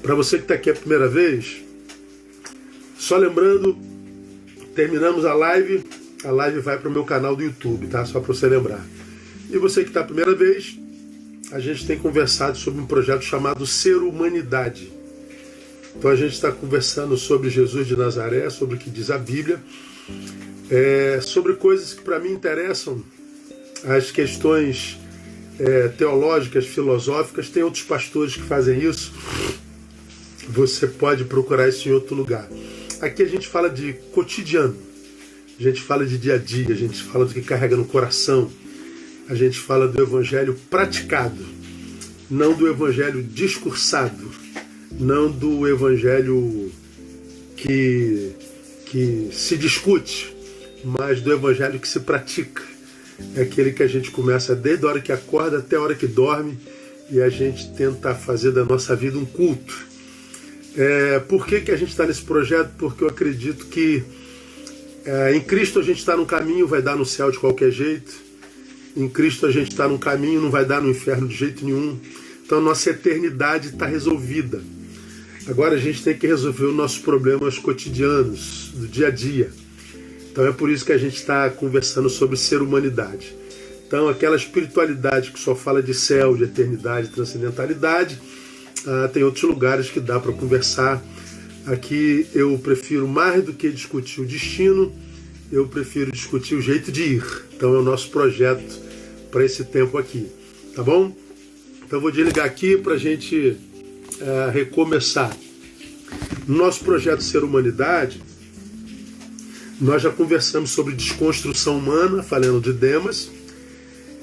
Para você que está aqui a primeira vez, só lembrando, terminamos a live vai para o meu canal do YouTube, tá? Só para você lembrar. E você que está a primeira vez, a gente tem conversado sobre um projeto chamado Ser Humanidade. Então a gente está conversando sobre Jesus de Nazaré, sobre o que diz a Bíblia, sobre coisas que para mim interessam, as questões teológicas, filosóficas. Tem outros pastores que fazem isso. Você pode procurar isso em outro lugar. Aqui a gente fala de cotidiano, a gente fala de dia a dia, a gente fala do que carrega no coração, a gente fala do evangelho praticado, não do evangelho discursado, não do evangelho que se discute, mas do evangelho que se pratica. É aquele que a gente começa desde a hora que acorda até a hora que dorme e a gente tenta fazer da nossa vida um culto. Por que a gente está nesse projeto? Porque eu acredito que em Cristo a gente está no caminho, vai dar no céu de qualquer jeito. Em Cristo a gente está no caminho, não vai dar no inferno de jeito nenhum. Então a nossa eternidade está resolvida. Agora a gente tem que resolver os nossos problemas cotidianos, do dia a dia. Então é por isso que a gente está conversando sobre ser humanidade. Então aquela espiritualidade que só fala de céu, de eternidade, de transcendentalidade, tem outros lugares que dá para conversar. Aqui eu prefiro, mais do que discutir o destino, eu prefiro discutir o jeito de ir. Então é o nosso projeto para esse tempo aqui, tá bom? Então eu vou desligar aqui para a gente recomeçar. No nosso projeto Ser Humanidade, nós já conversamos sobre desconstrução humana, falando de Demas,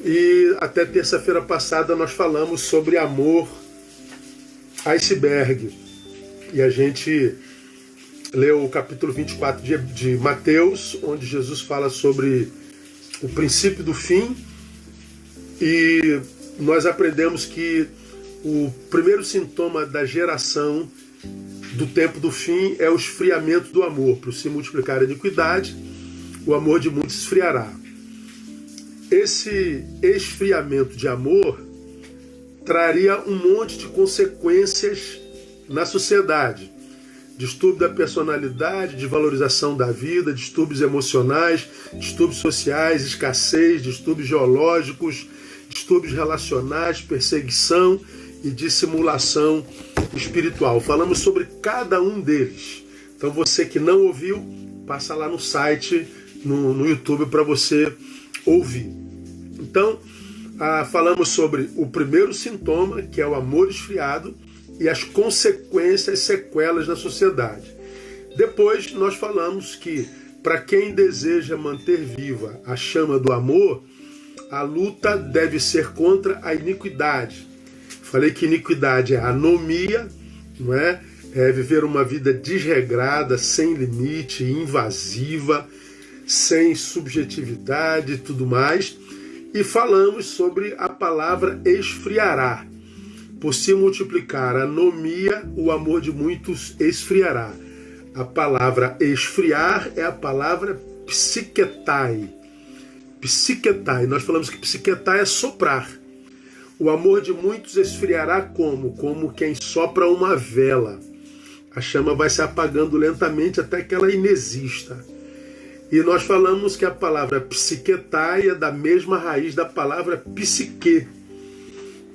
e até terça-feira passada nós falamos sobre amor iceberg. E a gente leu o capítulo 24 de Mateus, onde Jesus fala sobre o princípio do fim, e nós aprendemos que o primeiro sintoma da geração do tempo do fim é o esfriamento do amor. Por se multiplicar a iniquidade, o amor de muitos esfriará. Esse esfriamento de amor traria um monte de consequências na sociedade. Distúrbio da personalidade, desvalorização da vida, distúrbios emocionais, distúrbios sociais, escassez, distúrbios geológicos, distúrbios relacionais, perseguição e dissimulação espiritual. Falamos sobre cada um deles. Então você que não ouviu, passa lá no site, no YouTube, para você ouvir. Então, falamos sobre o primeiro sintoma, que é o amor esfriado, e as consequências, sequelas na sociedade. Depois nós falamos que, para quem deseja manter viva a chama do amor, a luta deve ser contra a iniquidade. Falei que iniquidade é anomia, não é? É viver uma vida desregrada, sem limite, invasiva, sem subjetividade e tudo mais. E falamos sobre a palavra esfriará. Por se multiplicar a anomia, o amor de muitos esfriará. A palavra esfriar é a palavra psiquetai. Psiquetai. Nós falamos que psiquetai é soprar. O amor de muitos esfriará como? Como quem sopra uma vela. A chama vai se apagando lentamente até que ela inexista. E nós falamos que a palavra psiquetai é da mesma raiz da palavra psique.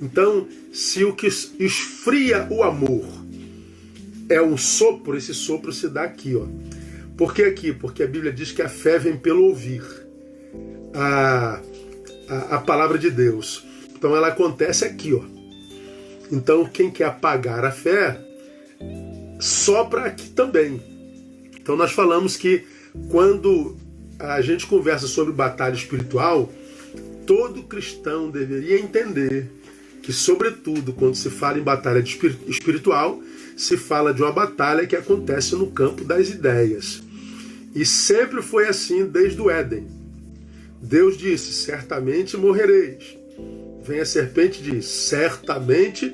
Então, se o que esfria o amor é um sopro, esse sopro se dá aqui, ó. Por que aqui? Porque a Bíblia diz que a fé vem pelo ouvir a palavra de Deus. Então ela acontece aqui, ó. Então quem quer apagar a fé, sopra aqui também. Então nós falamos que quando a gente conversa sobre batalha espiritual, todo cristão deveria entender que, sobretudo, quando se fala em batalha espiritual, se fala de uma batalha que acontece no campo das ideias. E sempre foi assim desde o Éden. Deus disse, certamente morrereis. Vem a serpente e diz, certamente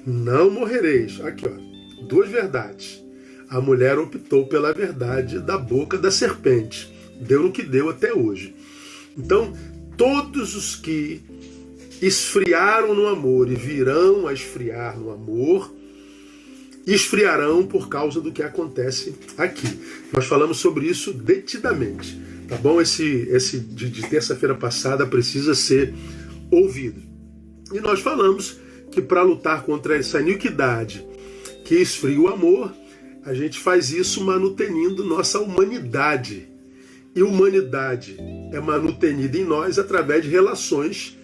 não morrereis. Aqui, ó, duas verdades. A mulher optou pela verdade da boca da serpente. Deu no que deu até hoje. Então, todos os que esfriaram no amor e virão a esfriar no amor, esfriarão por causa do que acontece aqui. Nós falamos sobre isso detidamente, tá bom? Esse de terça-feira passada precisa ser ouvido. E nós falamos que para lutar contra essa iniquidade que esfria o amor, a gente faz isso manutenindo nossa humanidade. E humanidade é manutenida em nós através de relações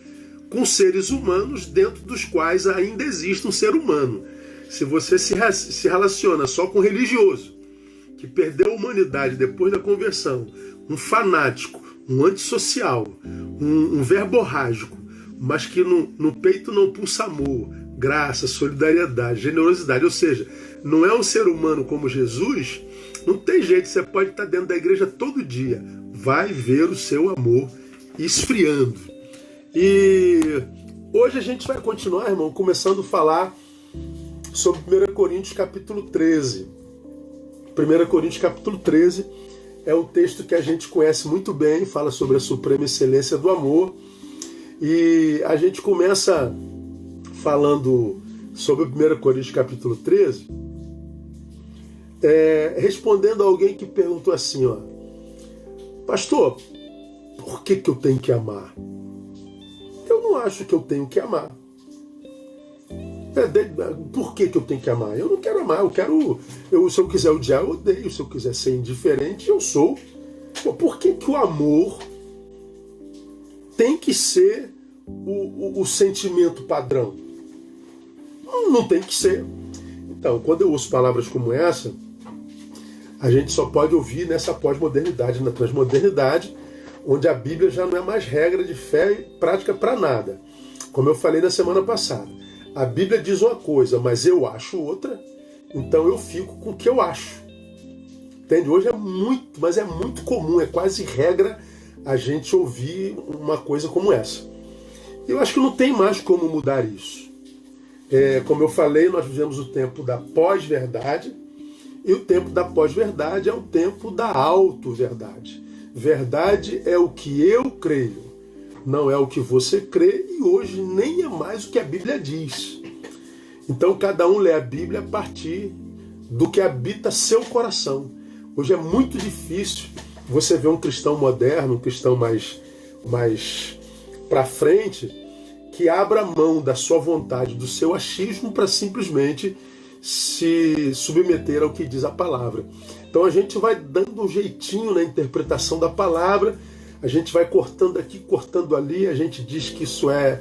com seres humanos dentro dos quais ainda existe um ser humano. Se você se relaciona só com um religioso, que perdeu a humanidade depois da conversão, um fanático, um antissocial, um verborrágico, mas que no peito não pulsa amor, graça, solidariedade, generosidade, ou seja, não é um ser humano como Jesus, não tem jeito, você pode estar dentro da igreja todo dia, vai ver o seu amor esfriando. E hoje a gente vai continuar, irmão, começando a falar sobre 1 Coríntios capítulo 13. 1 Coríntios capítulo 13 é um texto que a gente conhece muito bem, fala sobre a suprema excelência do amor. E a gente começa falando sobre 1 Coríntios capítulo 13, respondendo a alguém que perguntou assim, ó, pastor, por que eu tenho que amar? Eu não acho que eu tenho que amar. Por que eu tenho que amar? Eu não quero amar, se eu quiser odiar, eu odeio, se eu quiser ser indiferente, eu sou. Por que o amor tem que ser o sentimento padrão? Não tem que ser. Então, quando eu ouço palavras como essa, a gente só pode ouvir nessa pós-modernidade, na transmodernidade, onde a Bíblia já não é mais regra de fé e prática para nada. Como eu falei na semana passada, a Bíblia diz uma coisa, mas eu acho outra, então eu fico com o que eu acho. Entende? Hoje é muito comum, é quase regra a gente ouvir uma coisa como essa. Eu acho que não tem mais como mudar isso. Como eu falei, nós vivemos o tempo da pós-verdade, e o tempo da pós-verdade é o tempo da auto-verdade. Verdade é o que eu creio, não é o que você crê, e hoje nem é mais o que a Bíblia diz. Então cada um lê a Bíblia a partir do que habita seu coração. Hoje é muito difícil você ver um cristão moderno, um cristão mais para frente, que abra mão da sua vontade, do seu achismo, para simplesmente se submeter ao que diz a palavra. Então a gente vai dando um jeitinho na interpretação da palavra, a gente vai cortando aqui, cortando ali, a gente diz que isso a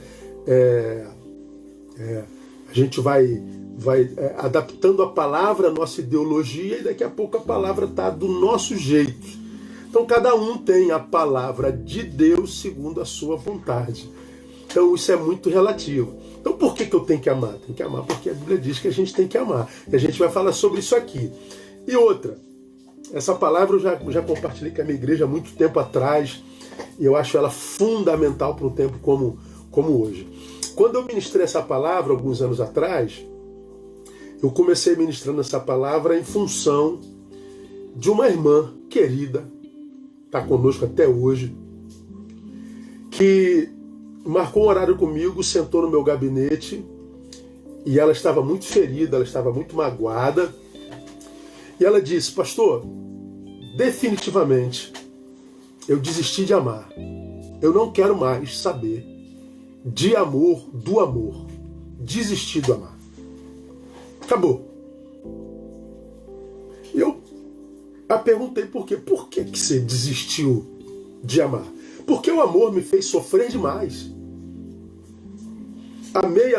gente vai adaptando a palavra à nossa ideologia, e daqui a pouco a palavra está do nosso jeito. Então cada um tem a palavra de Deus segundo a sua vontade. Então isso é muito relativo. Então por que eu tenho que amar? Tem que amar porque a Bíblia diz que a gente tem que amar. E a gente vai falar sobre isso aqui. E outra, essa palavra eu já compartilhei com a minha igreja há muito tempo atrás, e eu acho ela fundamental para um tempo como hoje. Quando eu ministrei essa palavra alguns anos atrás, eu comecei ministrando essa palavra em função de uma irmã querida, está conosco até hoje, que marcou um horário comigo, sentou no meu gabinete, e ela estava muito ferida, ela estava muito magoada, e ela disse, pastor, definitivamente eu desisti de amar, eu não quero mais saber de amor, do amor, desisti do amar, acabou. E eu a perguntei por quê? Por que você desistiu de amar? Porque o amor me fez sofrer demais. Amei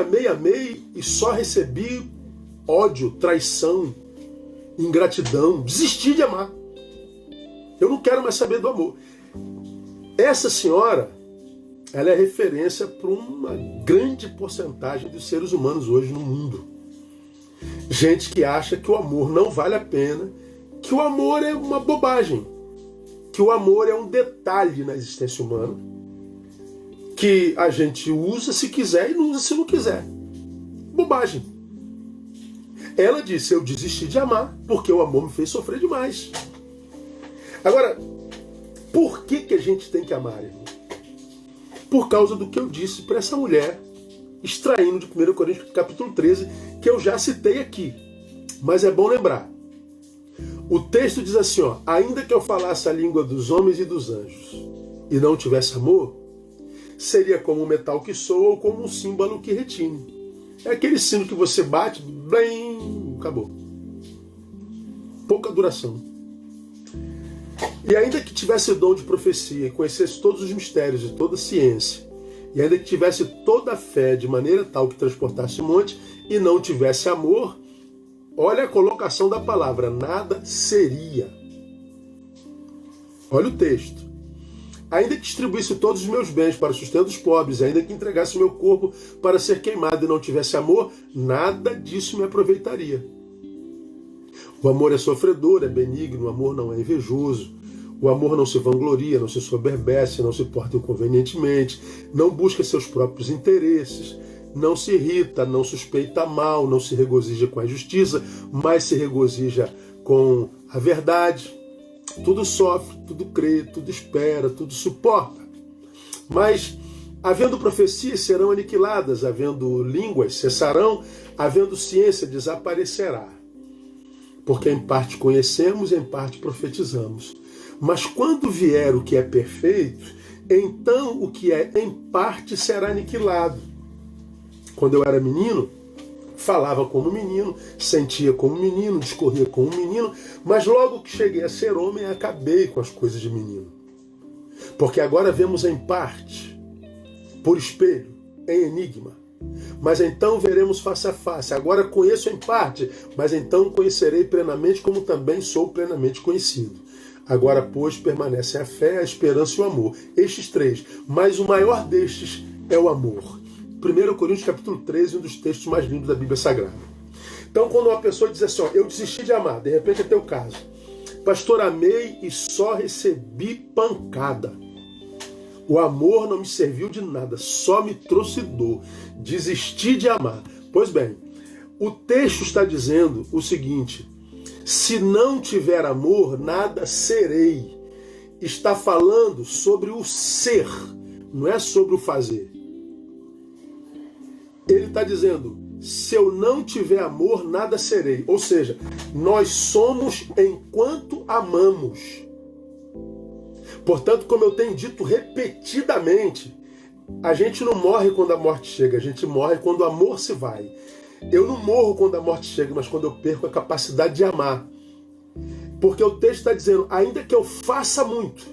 e só recebi ódio, traição, ingratidão. Desisti de amar. Eu não quero mais saber do amor. Essa senhora, ela é referência para uma grande porcentagem dos seres humanos hoje no mundo. Gente que acha que o amor não vale a pena, que o amor é uma bobagem, que o amor é um detalhe na existência humana, que a gente usa se quiser e não usa se não quiser. Bobagem. Ela disse, eu desisti de amar porque o amor me fez sofrer demais. Agora, por que a gente tem que amar, irmão? Por causa do que eu disse para essa mulher, extraindo de 1 Coríntios capítulo 13, que eu já citei aqui. Mas é bom lembrar. O texto diz assim, ó, ainda que eu falasse a língua dos homens e dos anjos e não tivesse amor, seria como um metal que soa ou como um símbolo que retine. É aquele sino que você bate, bem, acabou. Pouca duração. E ainda que tivesse dom de profecia e conhecesse todos os mistérios e toda a ciência, e ainda que tivesse toda a fé de maneira tal que transportasse monte e não tivesse amor, olha a colocação da palavra, nada seria. Olha o texto. Ainda que distribuísse todos os meus bens para o sustento dos pobres, ainda que entregasse o meu corpo para ser queimado e não tivesse amor, nada disso me aproveitaria. O amor é sofredor, é benigno, o amor não é invejoso, o amor não se vangloria, não se soberbece, não se porta inconvenientemente, não busca seus próprios interesses, não se irrita, não suspeita mal, não se regozija com a injustiça, mas se regozija com a verdade. Tudo sofre, tudo crê, tudo espera, tudo suporta. Mas, havendo profecias, serão aniquiladas, havendo línguas, cessarão, havendo ciência, desaparecerá. Porque em parte conhecemos, em parte profetizamos. Mas quando vier o que é perfeito, então o que é em parte será aniquilado. Quando eu era menino, falava como menino, sentia como menino, discorria como menino, mas logo que cheguei a ser homem, acabei com as coisas de menino. Porque agora vemos em parte, por espelho, em enigma. Mas então veremos face a face. Agora conheço em parte, mas então conhecerei plenamente como também sou plenamente conhecido. Agora, pois, permanecem a fé, a esperança e o amor. Estes três, mas o maior destes é o amor. 1 Coríntios capítulo 13, um dos textos mais lindos da Bíblia Sagrada. Então, quando uma pessoa diz assim, ó, eu desisti de amar, de repente é teu caso. Pastor, amei e só recebi pancada. O amor não me serviu de nada, só me trouxe dor. Desisti de amar. Pois bem, o texto está dizendo o seguinte, se não tiver amor, nada serei. Está falando sobre o ser, não é sobre o fazer. Ele está dizendo, se eu não tiver amor, nada serei. Ou seja, nós somos enquanto amamos. Portanto, como eu tenho dito repetidamente, a gente não morre quando a morte chega, a gente morre quando o amor se vai. Eu não morro quando a morte chega, mas quando eu perco a capacidade de amar. Porque o texto está dizendo, ainda que eu faça muito.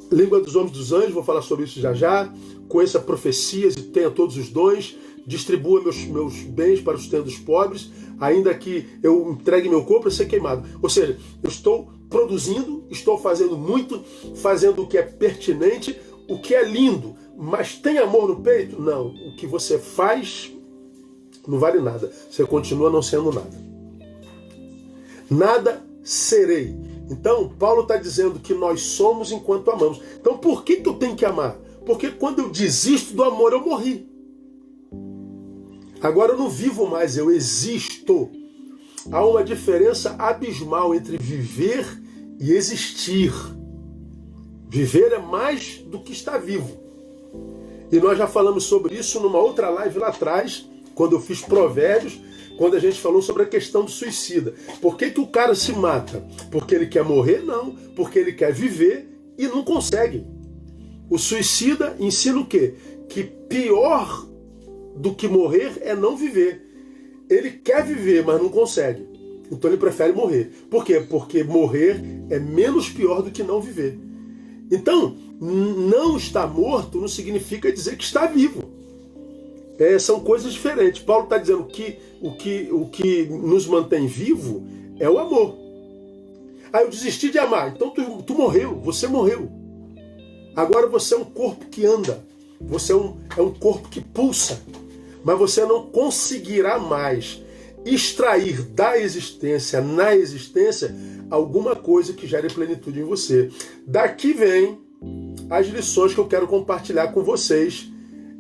Língua dos homens e dos anjos, vou falar sobre isso já já. Conheça profecias e tenha todos os dons. Distribua meus bens para o sustento dos pobres, ainda que eu entregue meu corpo para ser queimado. Ou seja, eu estou produzindo, estou fazendo muito, fazendo o que é pertinente, o que é lindo, mas tem amor no peito? Não. O que você faz não vale nada. Você continua não sendo nada. Nada serei. Então, Paulo está dizendo que nós somos enquanto amamos. Então, por que eu tenho que amar? Porque quando eu desisto do amor, eu morri. Agora eu não vivo mais, eu existo. Há uma diferença abismal entre viver e existir. Viver é mais do que estar vivo. E nós já falamos sobre isso numa outra live lá atrás, quando eu fiz Provérbios, quando a gente falou sobre a questão do suicida. Por que o cara se mata? Porque ele quer morrer? Não. Porque ele quer viver e não consegue. O suicida ensina o quê? Que pior do que morrer é não viver. Ele quer viver, mas não consegue. Então ele prefere morrer. Por quê? Porque morrer é menos pior do que não viver. Então, não estar morto não significa dizer que está vivo. São coisas diferentes. Paulo está dizendo que o que nos mantém vivo é o amor. Eu desisti de amar. Então tu morreu, você morreu. Agora você é um corpo que anda. Você é um corpo que pulsa. Mas você não conseguirá mais extrair da existência, na existência, alguma coisa que gere plenitude em você. Daqui vem as lições que eu quero compartilhar com vocês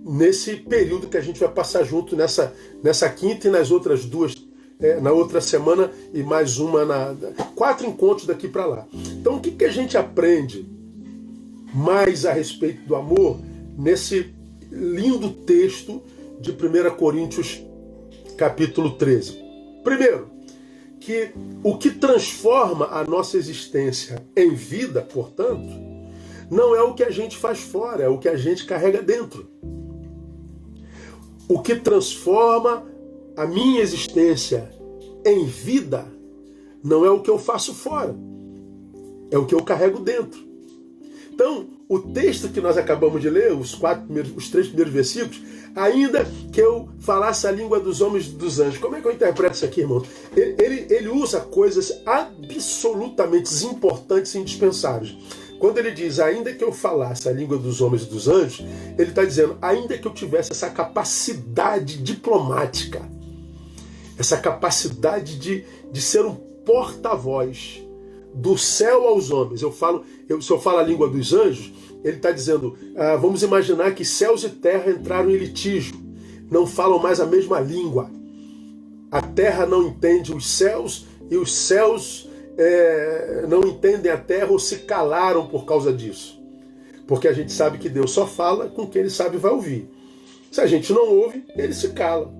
nesse período que a gente vai passar junto nessa quinta e nas outras duas, na outra semana e mais uma, 4 encontros daqui para lá. Então o que a gente aprende mais a respeito do amor nesse lindo texto de 1 Coríntios capítulo 13. Primeiro, que o que transforma a nossa existência em vida, portanto, não é o que a gente faz fora, é o que a gente carrega dentro. O que transforma a minha existência em vida não é o que eu faço fora, é o que eu carrego dentro. Então, o texto que nós acabamos de ler, os 3 primeiros versículos, ainda que eu falasse a língua dos homens e dos anjos. Como é que eu interpreto isso aqui, irmão? Ele usa coisas absolutamente importantes e indispensáveis. Quando ele diz, ainda que eu falasse a língua dos homens e dos anjos, ele está dizendo, ainda que eu tivesse essa capacidade diplomática, essa capacidade de ser um porta-voz do céu aos homens. Se eu falo a língua dos anjos, ele está dizendo, vamos imaginar que céus e terra entraram em litígio, não falam mais a mesma língua. A terra não entende os céus e os céus não entendem a terra ou se calaram por causa disso. Porque a gente sabe que Deus só fala com quem ele sabe e vai ouvir. Se a gente não ouve, ele se cala.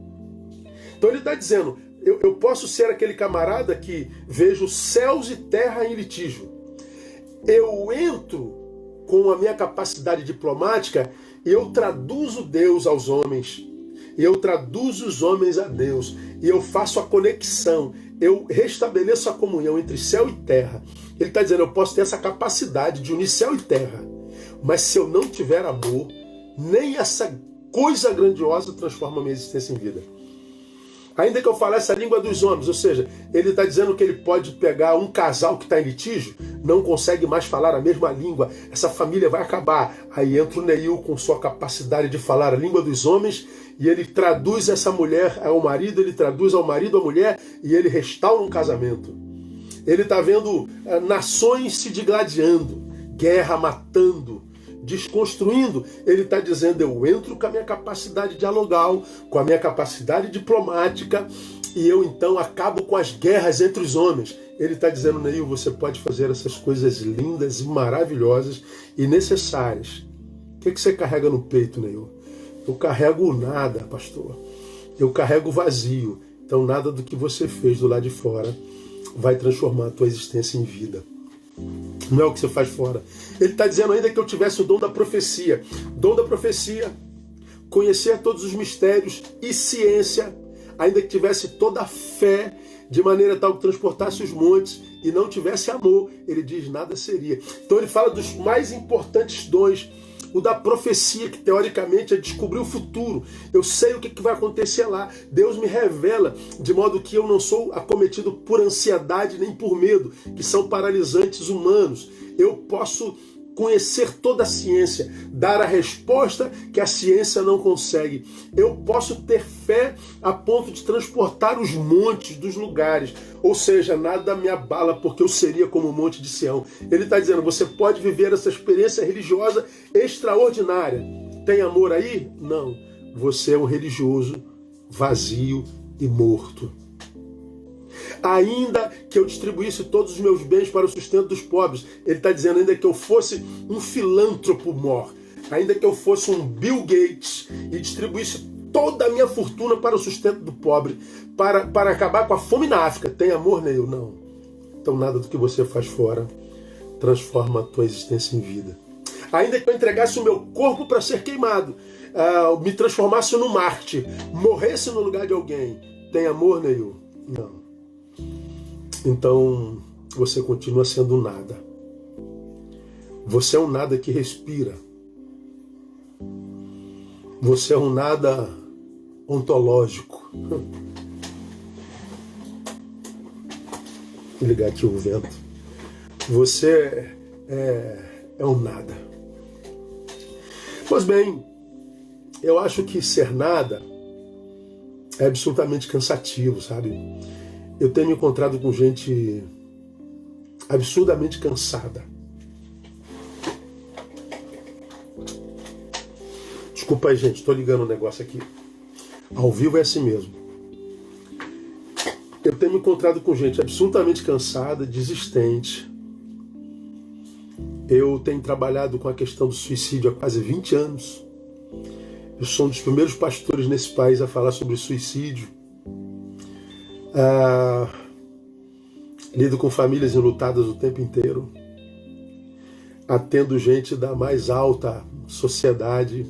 Então ele está dizendo, eu posso ser aquele camarada que vejo céus e terra em litígio. Eu entro com a minha capacidade diplomática e eu traduzo Deus aos homens. E eu traduzo os homens a Deus. E eu faço a conexão. Eu restabeleço a comunhão entre céu e terra. Ele está dizendo, eu posso ter essa capacidade de unir céu e terra. Mas se eu não tiver amor, nem essa coisa grandiosa transforma a minha existência em vida. Ainda que eu falasse a língua dos homens, ou seja, ele está dizendo que ele pode pegar um casal que está em litígio, não consegue mais falar a mesma língua, essa família vai acabar. Aí entra o Neil com sua capacidade de falar a língua dos homens e ele traduz essa mulher ao marido, ele traduz ao marido a mulher e ele restaura um casamento. Ele está vendo nações se digladiando, guerra matando, desconstruindo. Ele está dizendo, eu entro com a minha capacidade dialogal, com a minha capacidade diplomática, e eu então acabo com as guerras entre os homens. Ele está dizendo, Neil, você pode fazer essas coisas lindas e maravilhosas e necessárias. O que você carrega no peito, Neil? Eu carrego nada, pastor. Eu carrego vazio. Então nada do que você fez do lado de fora vai transformar a tua existência em vida. Não é o que você faz fora. Ele está dizendo ainda que eu tivesse o dom da profecia. Dom da profecia, conhecer todos os mistérios e ciência, ainda que tivesse toda a fé, de maneira tal que transportasse os montes e não tivesse amor, ele diz, nada seria. Então ele fala dos mais importantes dons. O da profecia, que teoricamente é descobrir o futuro. Eu sei o que vai acontecer lá. Deus me revela, de modo que eu não sou acometido por ansiedade nem por medo, que são paralisantes humanos. Eu posso conhecer toda a ciência, dar a resposta que a ciência não consegue. Eu posso ter fé a ponto de transportar os montes dos lugares. Ou seja, nada me abala, porque eu seria como o monte de Sião. Ele está dizendo, você pode viver essa experiência religiosa extraordinária. Tem amor aí? Não. Você é um religioso vazio e morto. Ainda que eu distribuísse todos os meus bens para o sustento dos pobres. Ele está dizendo, ainda que eu fosse um filântropo mor, ainda que eu fosse um Bill Gates e distribuísse toda a minha fortuna para o sustento do pobre, para acabar com a fome na África. Tem amor, Neil? Não. Então nada do que você faz fora transforma a tua existência em vida. Ainda que eu entregasse o meu corpo para ser queimado, me transformasse num mártir, morresse no lugar de alguém. Tem amor, Neil? Não. Então, você continua sendo um nada. Você é um nada que respira. Você é um nada ontológico. Vou ligar aqui o vento. Você é um nada. Pois bem, eu acho que ser nada é absolutamente cansativo, sabe? Eu tenho me encontrado com gente absurdamente cansada. Desculpa aí, gente, estou ligando um negócio aqui. Ao vivo é assim mesmo. Eu tenho me encontrado com gente absolutamente cansada, desistente. Eu tenho trabalhado com a questão do suicídio há quase 20 anos. Eu sou um dos primeiros pastores nesse país a falar sobre suicídio. Lido com famílias enlutadas o tempo inteiro. Atendo gente da mais alta sociedade,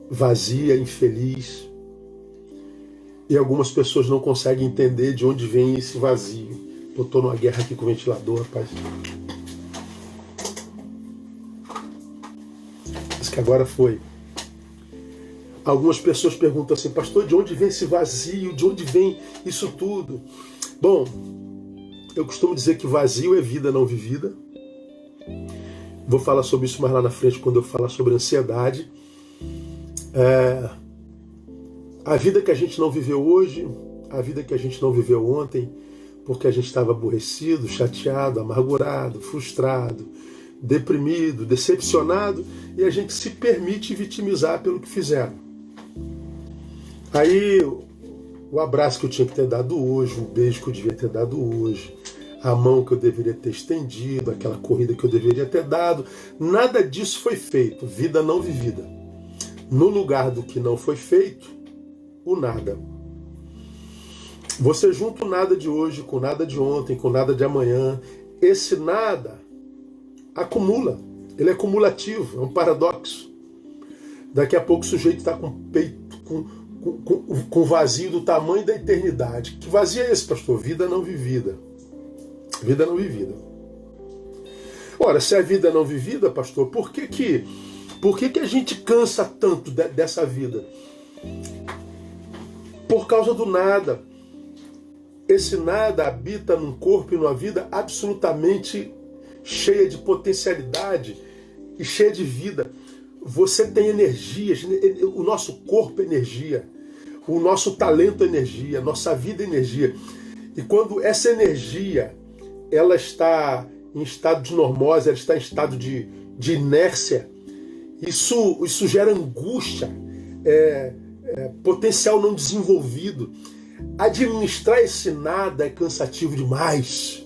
vazia, infeliz. E algumas pessoas não conseguem entender de onde vem esse vazio. Eu estou numa guerra aqui com o ventilador, rapaz. Diz que agora foi. Algumas pessoas perguntam assim, pastor, de onde vem esse vazio? De onde vem isso tudo? Bom, eu costumo dizer que vazio é vida não vivida. Vou falar sobre isso mais lá na frente, quando eu falar sobre ansiedade. A vida que a gente não viveu hoje, a vida que a gente não viveu ontem, porque a gente estava aborrecido, chateado, amargurado, frustrado, deprimido, decepcionado, e a gente se permite vitimizar pelo que fizeram. Aí, o abraço que eu tinha que ter dado hoje, o beijo que eu devia ter dado hoje, a mão que eu deveria ter estendido, aquela corrida que eu deveria ter dado, nada disso foi feito, vida não vivida. No lugar do que não foi feito, o nada. Você junta o nada de hoje com o nada de ontem, com o nada de amanhã. Esse nada acumula. Ele é cumulativo, é um paradoxo. Daqui a pouco o sujeito está com o peito, com vazio do tamanho da eternidade. Que vazio é esse, pastor? Vida não vivida. Vida não vivida. Ora, se é vida não vivida, pastor, por que a gente cansa tanto dessa vida? Por causa do nada. Esse nada habita num corpo e numa vida absolutamente cheia de potencialidade e cheia de vida. Você tem energia, o nosso corpo é energia, o nosso talento é energia, nossa vida é energia. E quando essa energia ela está em estado de normose, ela está em estado de inércia, isso gera angústia, potencial não desenvolvido. Administrar esse nada é cansativo demais,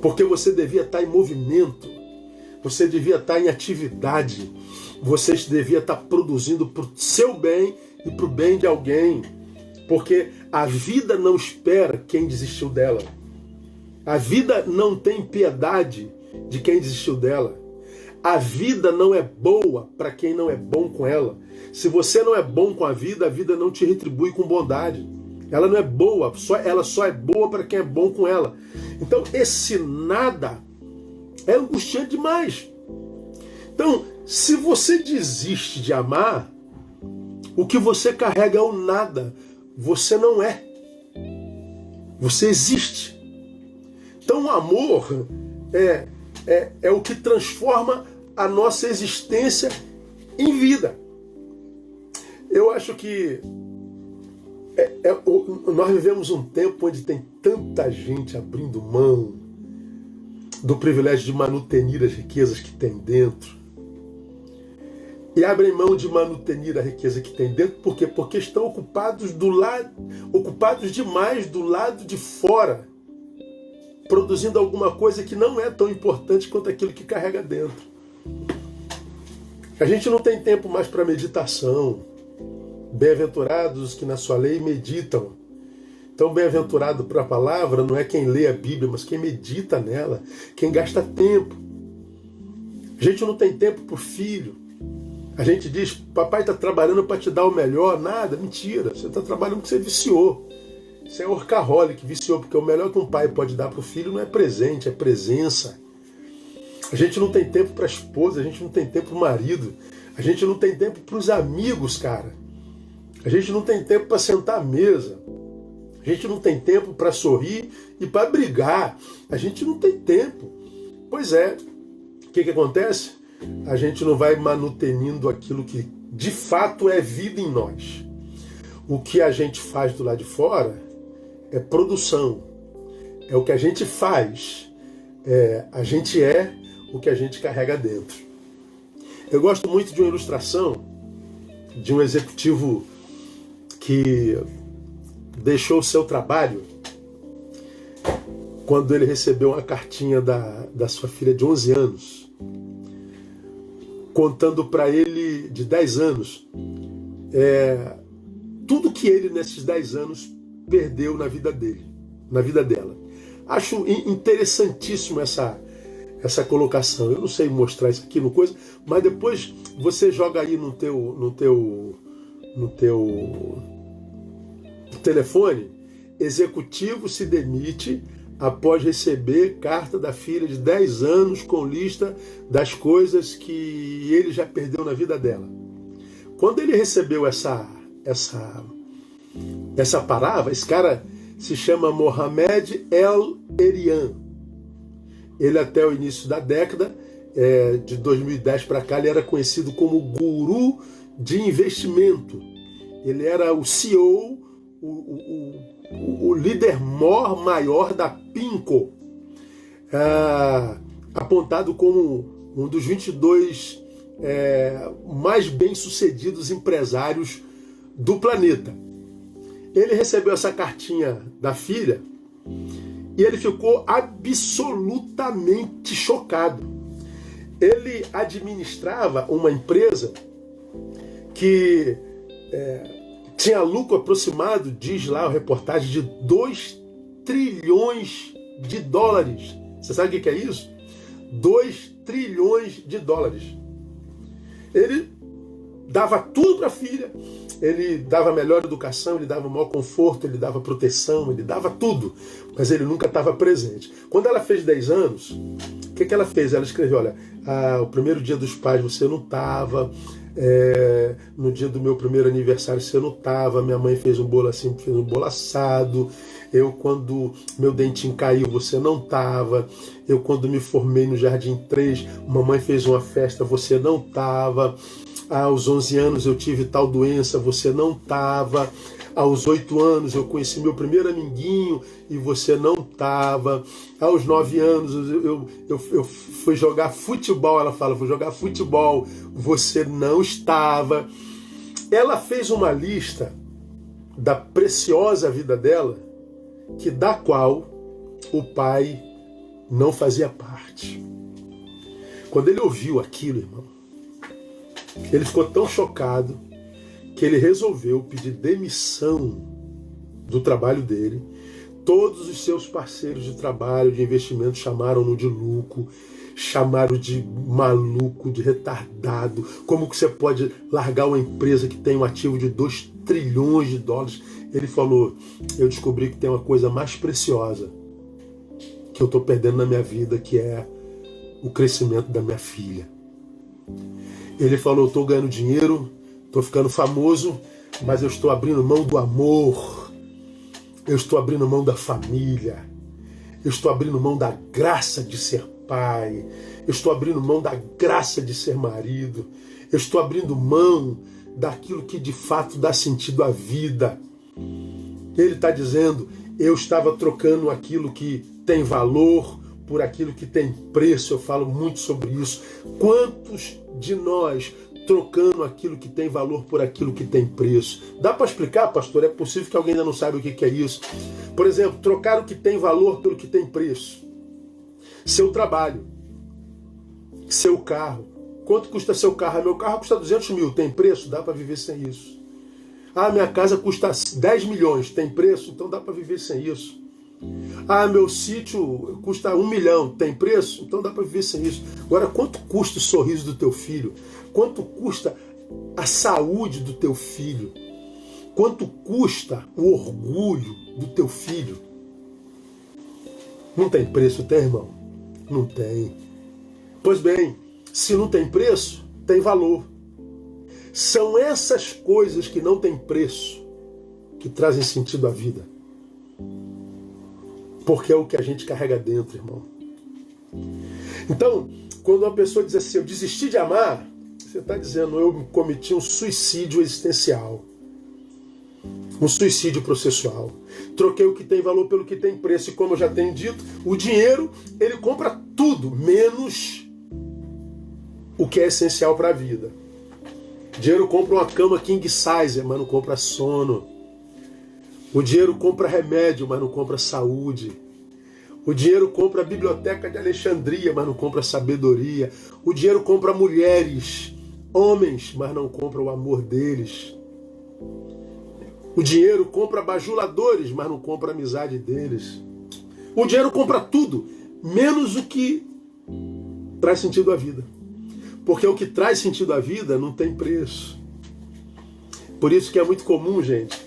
porque você devia estar em movimento, você devia estar em atividade, você devia estar produzindo para o seu bem e para o bem de alguém, porque a vida não espera quem desistiu dela. A vida não tem piedade de quem desistiu dela. A vida não é boa para quem não é bom com ela. Se você não é bom com a vida não te retribui com bondade. Ela não é boa, ela só é boa para quem é bom com ela. Então esse nada é angustiante demais. Então, se você desiste de amar, o que você carrega é o nada. Você não é. Você existe. Então o amor é o que transforma a nossa existência em vida. Eu acho que nós vivemos um tempo onde tem tanta gente abrindo mão do privilégio de manutenir as riquezas que tem dentro. E abrem mão de manutenir a riqueza que tem dentro, por quê? Porque estão ocupados demais do lado de fora, produzindo alguma coisa que não é tão importante quanto aquilo que carrega dentro. A gente não tem tempo mais para meditação. Bem-aventurados os que na sua lei meditam. Então, bem-aventurado para a palavra não é quem lê a Bíblia, mas quem medita nela, quem gasta tempo. A gente não tem tempo para o filho. A gente diz, papai está trabalhando para te dar o melhor. Nada, mentira. Você está trabalhando porque você viciou. Você é workaholic, viciou, porque o melhor que um pai pode dar para o filho não é presente, é presença. A gente não tem tempo para a esposa, a gente não tem tempo para o marido, a gente não tem tempo para os amigos, cara. A gente não tem tempo para sentar à mesa. A gente não tem tempo para sorrir e para brigar. A gente não tem tempo. Pois é. O que acontece? A gente não vai manutenindo aquilo que de fato é vida em nós. O que a gente faz do lado de fora é produção. É o que a gente faz. A gente é o que a gente carrega dentro. Eu gosto muito de uma ilustração de um executivo que deixou o seu trabalho quando ele recebeu uma cartinha da sua filha de 11 anos, contando para ele de 10 anos tudo que ele nesses 10 anos perdeu na vida dele, na vida dela. Acho interessantíssimo essa colocação. Eu não sei mostrar isso aqui no coisa, mas depois você joga aí no teu telefone: executivo se demite após receber carta da filha de 10 anos com lista das coisas que ele já perdeu na vida dela. Quando ele recebeu essa palavra, esse cara se chama Mohamed El-Erian. Ele, até o início da década, de 2010 para cá, ele era conhecido como guru de investimento. Ele era o CEO, o líder maior da PIMCO, apontado como um dos 22 mais bem-sucedidos empresários do planeta. Ele recebeu essa cartinha da filha e ele ficou absolutamente chocado. Ele administrava uma empresa que tinha lucro aproximado, diz lá a reportagem, de 2 trilhões de dólares. Você sabe o que é isso? 2 trilhões de dólares. Ele dava tudo para a filha, ele dava a melhor educação, ele dava o maior conforto, ele dava proteção, ele dava tudo, mas ele nunca estava presente. Quando ela fez 10 anos, o que ela fez? Ela escreveu: olha, o primeiro dia dos pais você não estava, no dia do meu primeiro aniversário você não estava, minha mãe fez um bolo assim, fez um bolo assado, eu quando meu dentinho caiu você não estava, eu quando me formei no Jardim 3, mamãe fez uma festa, você não estava, aos 11 anos eu tive tal doença, você não estava, aos 8 anos eu conheci meu primeiro amiguinho e você não estava, aos 9 anos eu fui jogar futebol, ela fala, fui jogar futebol, você não estava. Ela fez uma lista da preciosa vida dela, da qual o pai não fazia parte. Quando ele ouviu aquilo, irmão, ele ficou tão chocado que ele resolveu pedir demissão do trabalho dele. Todos os seus parceiros de trabalho, de investimento, chamaram-no de louco, chamaram de maluco, de retardado. Como que você pode largar uma empresa que tem um ativo de 2 trilhões de dólares? Ele falou: eu descobri que tem uma coisa mais preciosa que eu estou perdendo na minha vida, que é o crescimento da minha filha. Ele falou: eu estou ganhando dinheiro, estou ficando famoso, mas eu estou abrindo mão do amor, eu estou abrindo mão da família, eu estou abrindo mão da graça de ser pai, eu estou abrindo mão da graça de ser marido, eu estou abrindo mão daquilo que de fato dá sentido à vida. Ele está dizendo: eu estava trocando aquilo que tem valor por aquilo que tem preço. Eu falo muito sobre isso. Quantos de nós trocando aquilo que tem valor por aquilo que tem preço? Dá para explicar, pastor? É possível que alguém ainda não saiba o que é isso. Por exemplo, trocar o que tem valor pelo que tem preço. Seu trabalho, seu carro. Quanto custa seu carro? Meu carro custa 200 mil. Tem preço? Dá para viver sem isso. Minha casa custa 10 milhões. Tem preço? Então dá para viver sem isso. Meu sítio custa 1 milhão. Tem preço? Então dá para viver sem isso. Agora, quanto custa o sorriso do teu filho? Quanto custa a saúde do teu filho? Quanto custa o orgulho do teu filho? Não tem preço, tem, irmão? Não tem. Pois bem, se não tem preço, tem valor. São essas coisas que não têm preço que trazem sentido à vida. Porque é o que a gente carrega dentro, irmão. Então, quando uma pessoa diz assim: eu desisti de amar, você está dizendo: eu cometi um suicídio existencial. Um suicídio processual. Troquei o que tem valor pelo que tem preço. E como eu já tenho dito, o dinheiro, ele compra tudo, menos o que é essencial para a vida. O dinheiro compra uma cama king size, mas não compra sono. O dinheiro compra remédio, mas não compra saúde. O dinheiro compra a biblioteca de Alexandria, mas não compra sabedoria. O dinheiro compra mulheres, homens, mas não compra o amor deles. O dinheiro compra bajuladores, mas não compra a amizade deles. O dinheiro compra tudo, menos o que traz sentido à vida. Porque o que traz sentido à vida não tem preço. Por isso que é muito comum, gente,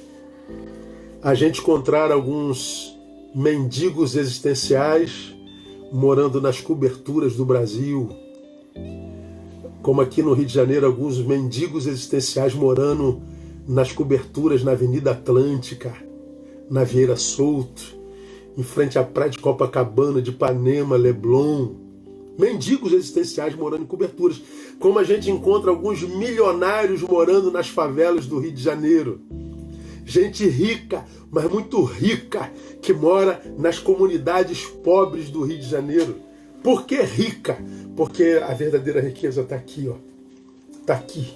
a gente encontrar alguns mendigos existenciais morando nas coberturas do Brasil. Como aqui no Rio de Janeiro, alguns mendigos existenciais morando nas coberturas na Avenida Atlântica, na Vieira Solto, em frente à praia de Copacabana, de Ipanema, Leblon. Mendigos existenciais morando em coberturas. Como a gente encontra alguns milionários morando nas favelas do Rio de Janeiro. Gente rica, mas muito rica, que mora nas comunidades pobres do Rio de Janeiro. Por que rica? Porque a verdadeira riqueza está aqui, ó. Está aqui.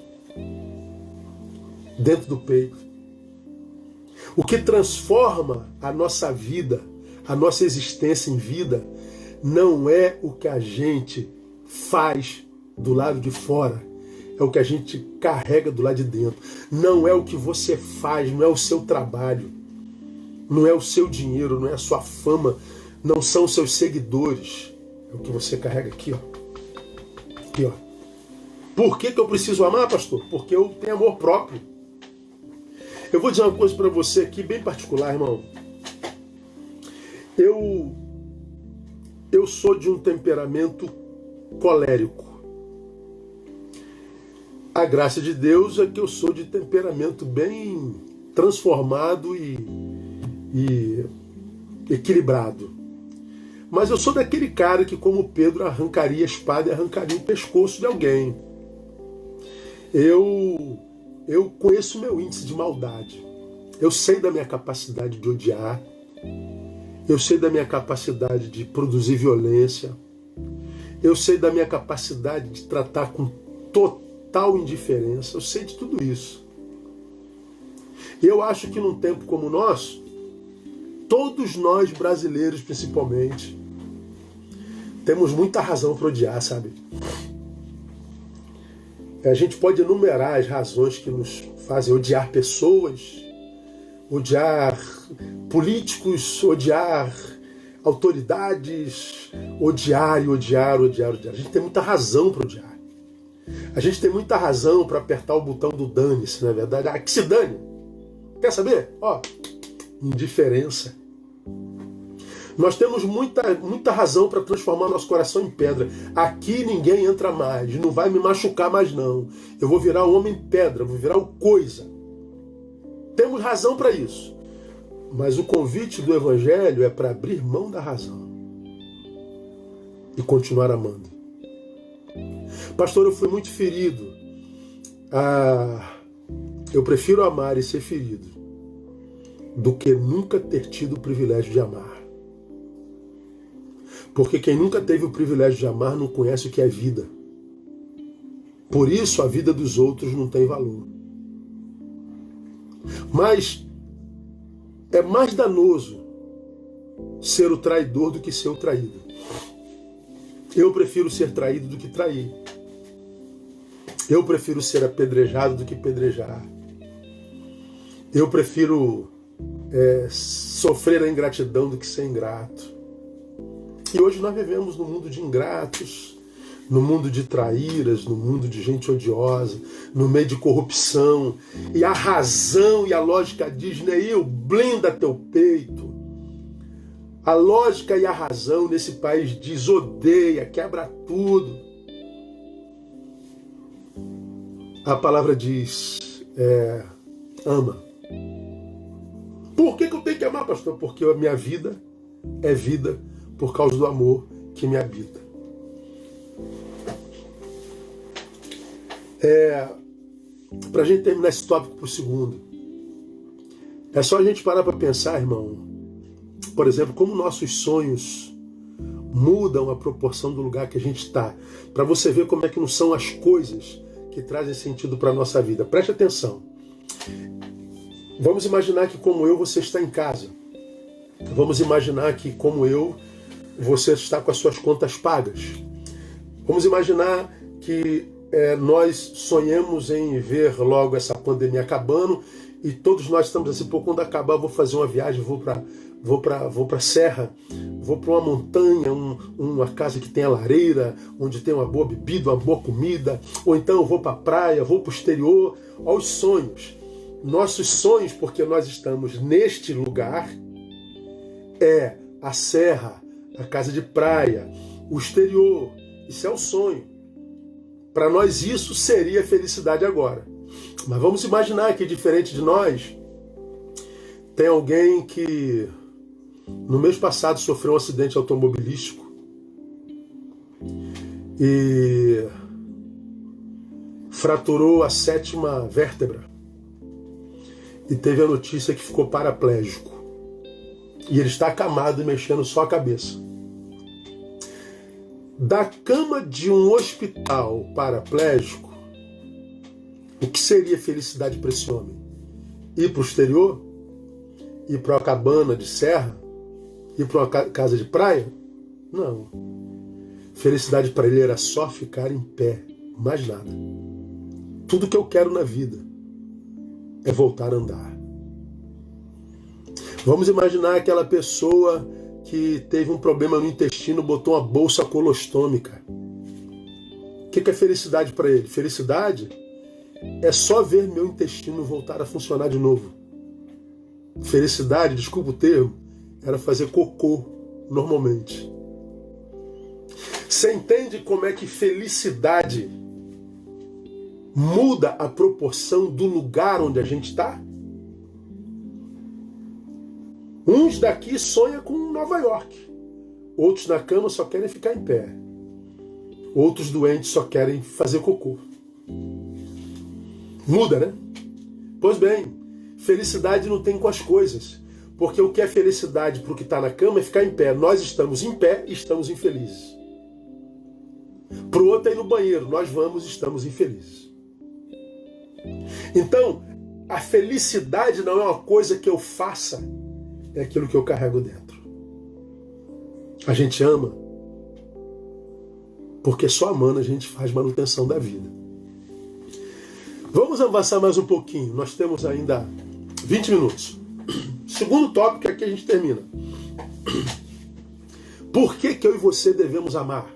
Dentro do peito. O que transforma a nossa vida, a nossa existência em vida, não é o que a gente faz do lado de fora, é o que a gente carrega do lado de dentro. Não é o que você faz, não é o seu trabalho, não é o seu dinheiro, não é a sua fama, não são os seus seguidores. É o que você carrega aqui, ó. Aqui, ó. Por que eu preciso amar, pastor? Porque eu tenho amor próprio. Eu vou dizer uma coisa para você aqui, bem particular, irmão. Eu sou de um temperamento colérico. A graça de Deus é que eu sou de temperamento bem transformado e equilibrado. Mas eu sou daquele cara que, como Pedro, arrancaria a espada e arrancaria o pescoço de alguém. Eu conheço o meu índice de maldade. Eu sei da minha capacidade de odiar. Eu sei da minha capacidade de produzir violência. Eu sei da minha capacidade de tratar com total indiferença. Eu sei de tudo isso. E eu acho que num tempo como o nosso, todos nós brasileiros principalmente, temos muita razão para odiar, sabe? A gente pode enumerar as razões que nos fazem odiar pessoas, odiar políticos, odiar autoridades, odiar. A gente tem muita razão para odiar. A gente tem muita razão para apertar o botão do dane-se, não é verdade? Ah, que se dane! Quer saber? Ó, indiferença. Nós temos muita razão para transformar nosso coração em pedra. Aqui ninguém entra mais, não vai me machucar mais não. Eu vou virar um homem pedra, vou virar o coisa. Temos razão para isso. Mas o convite do Evangelho é para abrir mão da razão e continuar amando. Pastor, eu fui muito ferido. Eu prefiro amar e ser ferido do que nunca ter tido o privilégio de amar. Porque quem nunca teve o privilégio de amar não conhece o que é vida. Por isso a vida dos outros não tem valor. Mas é mais danoso ser o traidor do que ser o traído. Eu prefiro ser traído do que trair. Eu prefiro ser apedrejado do que pedrejar. Eu prefiro sofrer a ingratidão do que ser ingrato. E hoje nós vivemos num mundo de ingratos, no mundo de traíras, no mundo de gente odiosa, no meio de corrupção. E a razão e a lógica diz, Neil, blinda teu peito. A lógica e a razão nesse país diz, odeia, quebra tudo. A palavra diz, ama. Por que eu tenho que amar, pastor? Porque a minha vida é vida por causa do amor que me habita. Para a gente terminar esse tópico por segundo, é só a gente parar para pensar, irmão, por exemplo, como nossos sonhos mudam a proporção do lugar que a gente está, para você ver como é que não são as coisas que trazem sentido para a nossa vida. Preste atenção. Vamos imaginar que, como eu, você está em casa. Vamos imaginar que, como eu, você está com as suas contas pagas. Vamos imaginar que nós sonhamos em ver logo essa pandemia acabando e todos nós estamos assim, pô, quando acabar eu vou fazer uma viagem, vou para serra, vou para uma montanha, uma casa que tenha lareira, onde tem uma boa bebida, uma boa comida, ou então eu vou para a praia, vou para o exterior. Olha os sonhos. Nossos sonhos, porque nós estamos neste lugar, é a serra, a casa de praia, o exterior. Isso é o sonho. Para nós isso seria felicidade agora. Mas vamos imaginar que, diferente de nós, tem alguém que no mês passado sofreu um acidente automobilístico e fraturou a 7ª vértebra e teve a notícia que ficou paraplégico. E ele está acamado e mexendo só a cabeça. Da cama de um hospital paraplégico, o que seria felicidade para esse homem? Ir para o exterior? Ir para uma cabana de serra? Ir para uma casa de praia? Não. Felicidade para ele era só ficar em pé, mais nada. Tudo que eu quero na vida é voltar a andar. Vamos imaginar aquela pessoa que teve um problema no intestino, botou uma bolsa colostômica. O que é felicidade para ele? Felicidade é só ver meu intestino voltar a funcionar de novo. Felicidade, desculpa o termo, era fazer cocô normalmente. Você entende como é que felicidade muda a proporção do lugar onde a gente está? Uns daqui sonham com Nova York. Outros na cama só querem ficar em pé. Outros doentes só querem fazer cocô. Muda, né? Pois bem, felicidade não tem com as coisas. Porque o que é felicidade para o que está na cama é ficar em pé. Nós estamos em pé e estamos infelizes. Para o outro é ir no banheiro. Nós vamos e estamos infelizes. Então, a felicidade não é uma coisa que eu faça. É aquilo que eu carrego dentro. A gente ama porque só amando a gente faz manutenção da vida. Vamos avançar mais um pouquinho. Nós temos ainda 20 minutos. Segundo tópico, aqui a gente termina. Por que eu e você devemos amar?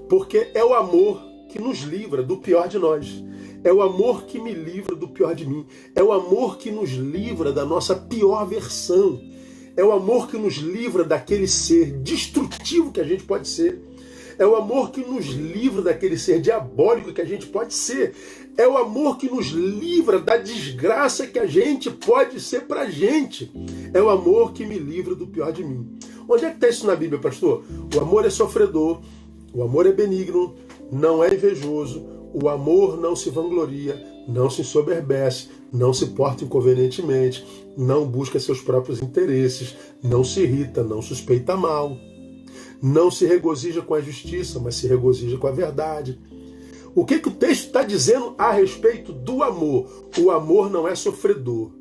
Porque é o amor que nos livra do pior de nós. É o amor que me livra do pior de mim. É o amor que nos livra da nossa pior versão. É o amor que nos livra daquele ser destrutivo que a gente pode ser. É o amor que nos livra daquele ser diabólico que a gente pode ser. É o amor que nos livra da desgraça que a gente pode ser pra gente. É o amor que me livra do pior de mim. Onde é que está isso na Bíblia, pastor? O amor é sofredor, o amor é benigno, não é invejoso, o amor não se vangloria, não se ensoberbece, não se porta inconvenientemente, não busca seus próprios interesses, não se irrita, não suspeita mal, não se regozija com a justiça, mas se regozija com a verdade. O que o texto está dizendo a respeito do amor? O amor não é sofredor.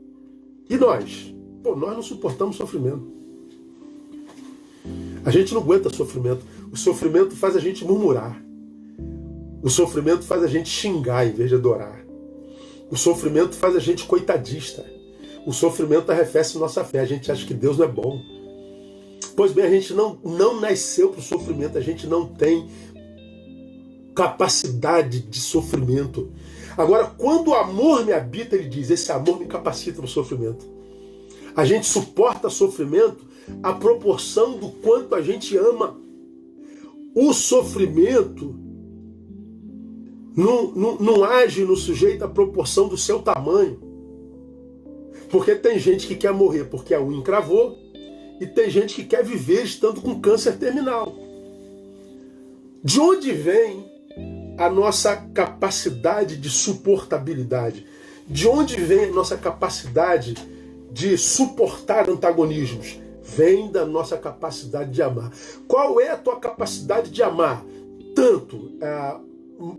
E nós? Nós não suportamos sofrimento. A gente não aguenta sofrimento. O sofrimento faz a gente murmurar. O sofrimento faz a gente xingar em vez de adorar. O sofrimento faz a gente coitadista. O sofrimento arrefece nossa fé. A gente acha que Deus não é bom. Pois bem, a gente não nasceu para o sofrimento. A gente não tem capacidade de sofrimento. Agora, quando o amor me habita, ele diz, esse amor me capacita para o sofrimento. A gente suporta sofrimento à proporção do quanto a gente ama. O sofrimento não age no sujeito à proporção do seu tamanho. Porque tem gente que quer morrer porque a unha encravou e tem gente que quer viver estando com câncer terminal. De onde vem a nossa capacidade de suportabilidade? De onde vem a nossa capacidade de suportar antagonismos? Vem da nossa capacidade de amar. Qual é a tua capacidade de amar? Tanto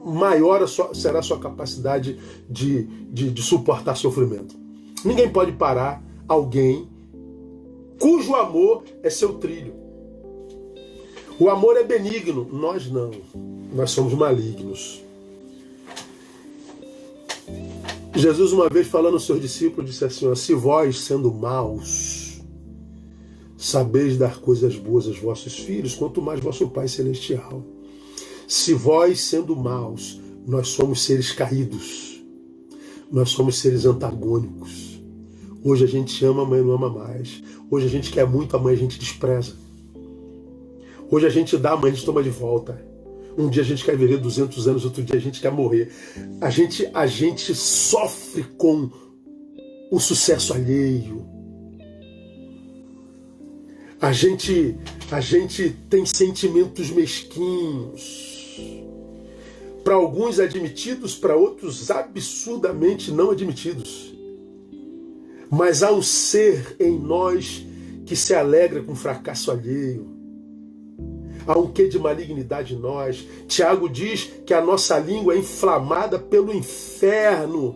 maior será a sua capacidade de suportar sofrimento. Ninguém pode parar alguém cujo amor é seu trilho. O amor é benigno, nós não. Nós somos malignos. Jesus, uma vez falando aos seus discípulos, disse assim, ó, se vós, sendo maus, sabeis dar coisas boas aos vossos filhos, quanto mais vosso Pai Celestial. Se vós, sendo maus, nós somos seres caídos, nós somos seres antagônicos. Hoje a gente ama, amanhã não ama mais. Hoje a gente quer muito, amanhã a gente despreza. Hoje a gente dá, amanhã a gente toma de volta. Um dia a gente quer viver 200 anos, outro dia a gente quer morrer. A gente sofre com o sucesso alheio. A gente tem sentimentos mesquinhos. Para alguns admitidos, para outros absurdamente não admitidos. Mas há um ser em nós que se alegra com o fracasso alheio. Há um quê de malignidade em nós. Tiago diz que a nossa língua é inflamada pelo inferno.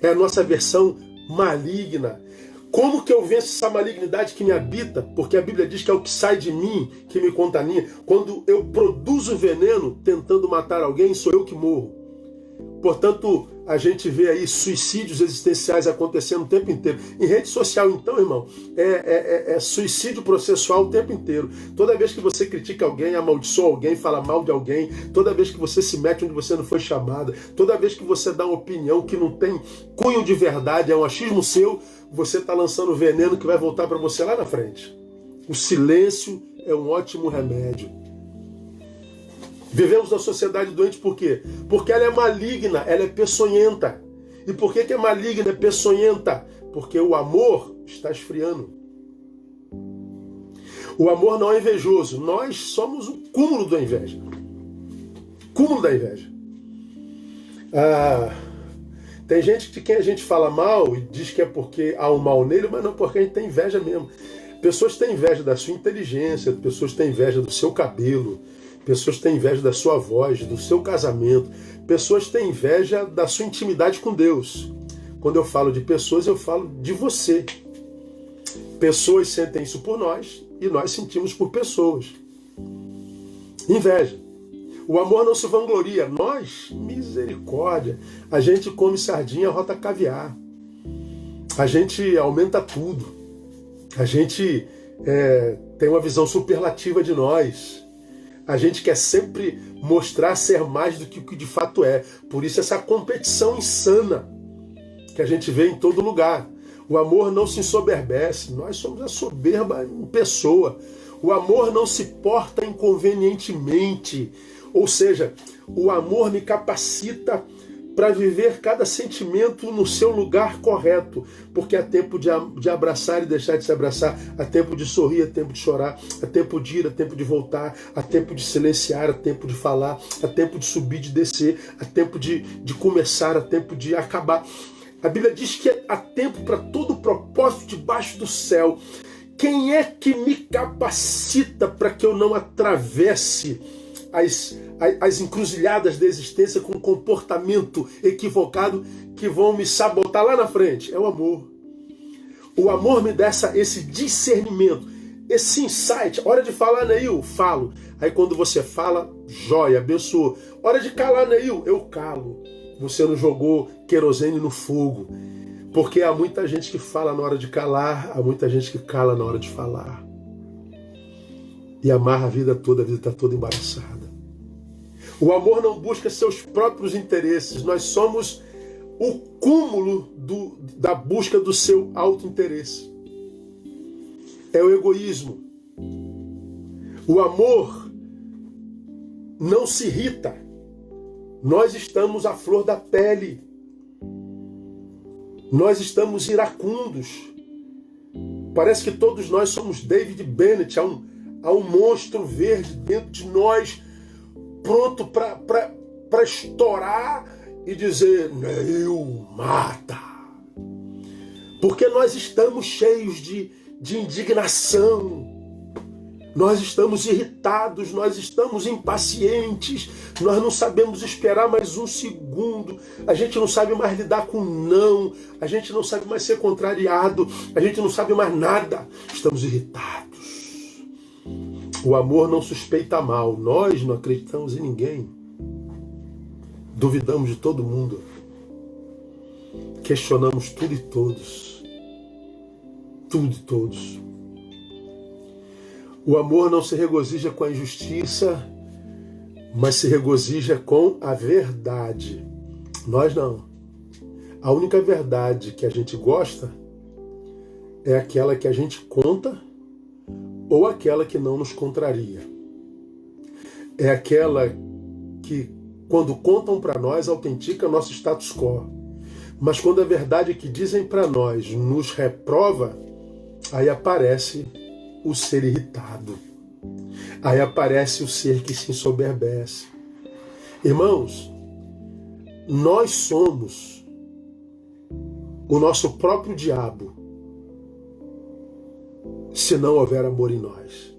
É a nossa versão maligna. Como que eu venço essa malignidade que me habita? Porque a Bíblia diz que é o que sai de mim que me contamina. Quando eu produzo veneno tentando matar alguém, sou eu que morro. Portanto, a gente vê aí suicídios existenciais acontecendo o tempo inteiro. Em rede social, então, irmão, é suicídio processual o tempo inteiro. Toda vez que você critica alguém, amaldiçoa alguém, fala mal de alguém, toda vez que você se mete onde você não foi chamado, toda vez que você dá uma opinião que não tem cunho de verdade, é um achismo seu, você está lançando veneno que vai voltar para você lá na frente. O silêncio é um ótimo remédio. Vivemos na sociedade doente por quê? Porque ela é maligna, ela é peçonhenta. E por que é maligna, é peçonhenta? Porque o amor está esfriando. O amor não é invejoso. Nós somos o cúmulo da inveja. Cúmulo da inveja. Tem gente de quem a gente fala mal e diz que é porque há um mal nele, mas não porque a gente tem inveja mesmo. Pessoas têm inveja da sua inteligência, pessoas têm inveja do seu cabelo, pessoas têm inveja da sua voz, do seu casamento. Pessoas têm inveja da sua intimidade com Deus. Quando eu falo de pessoas, eu falo de você. Pessoas sentem isso por nós e nós sentimos por pessoas. Inveja. O amor não se vangloria. Nós, misericórdia. A gente come sardinha, rota caviar. A gente aumenta tudo. A gente tem uma visão superlativa de nós. A gente quer sempre mostrar ser mais do que o que de fato é. Por isso essa competição insana que a gente vê em todo lugar. O amor não se ensoberbece. Nós somos a soberba em pessoa. O amor não se porta inconvenientemente. Ou seja, o amor me capacita para viver cada sentimento no seu lugar correto, porque há tempo de abraçar e deixar de se abraçar, há tempo de sorrir, há tempo de chorar, há tempo de ir, há tempo de voltar, há tempo de silenciar, há tempo de falar, há tempo de subir, de descer, há tempo de começar, há tempo de acabar. A Bíblia diz que há tempo para todo propósito debaixo do céu. Quem é que me capacita para que eu não atravesse as encruzilhadas da existência com um comportamento equivocado que vão me sabotar lá na frente? É o amor. O amor me dá esse discernimento, esse insight. Hora de falar, Neil, falo. Aí quando você fala, joia, abençoou. Hora de calar, Neil, eu calo. Você não jogou querosene no fogo. Porque há muita gente que fala na hora de calar, há muita gente que cala na hora de falar. E amarra a vida toda, a vida está toda embaraçada. O amor não busca seus próprios interesses. Nós somos o cúmulo da busca do seu autointeresse. É o egoísmo. O amor não se irrita. Nós estamos à flor da pele. Nós estamos iracundos. Parece que todos nós somos David Bennett. Há um monstro verde dentro de nós, pronto para estourar e dizer, Neil, mata. Porque nós estamos cheios de indignação, nós estamos irritados, nós estamos impacientes, nós não sabemos esperar mais um segundo, a gente não sabe mais lidar com não, a gente não sabe mais ser contrariado, a gente não sabe mais nada, estamos irritados. O amor não suspeita mal. Nós não acreditamos em ninguém. Duvidamos de todo mundo. questionamos tudo e todos. Tudo e todos. O amor não se regozija com a injustiça, mas se regozija com a verdade. Nós não. A única verdade que a gente gosta é aquela que a gente conta ou aquela que não nos contraria. É aquela que, quando contam para nós, autentica nosso status quo. Mas quando a verdade que dizem para nós nos reprova, aí aparece o ser irritado. Aí aparece o ser que se ensoberbece. Irmãos, nós somos o nosso próprio diabo, se não houver amor em nós.